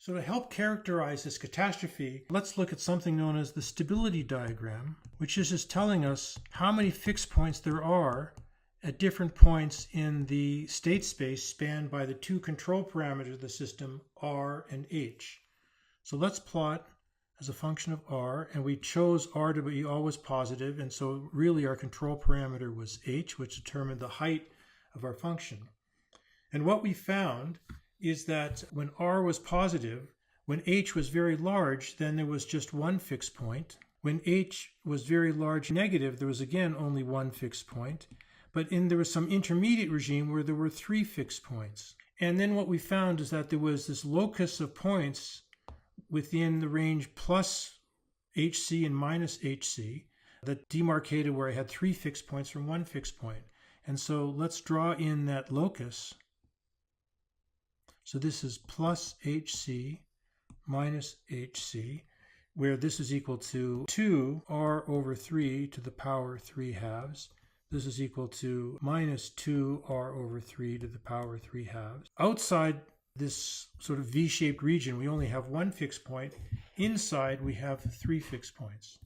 So to help characterize this catastrophe, let's look at something known as the stability diagram, which is just telling us how many fixed points there are at different points in the state space spanned by the two control parameters of the system, R and H. So let's plot as a function of R, and we chose R to be always positive, and so really our control parameter was H, which determined the height of our function. And what we found is that when R was positive, when H was very large, then there was just one fixed point. When H was very large negative, there was again only one fixed point. But there was some intermediate regime where there were three fixed points. And then what we found is that there was this locus of points within the range plus HC and minus HC that demarcated where I had three fixed points from one fixed point. And so let's draw in that locus. So this is plus HC minus HC, where this is equal to 2R over 3 to the power 3 halves. This is equal to minus 2R over 3 to the power 3 halves. Outside this sort of V-shaped region, we only have one fixed point. Inside, we have three fixed points.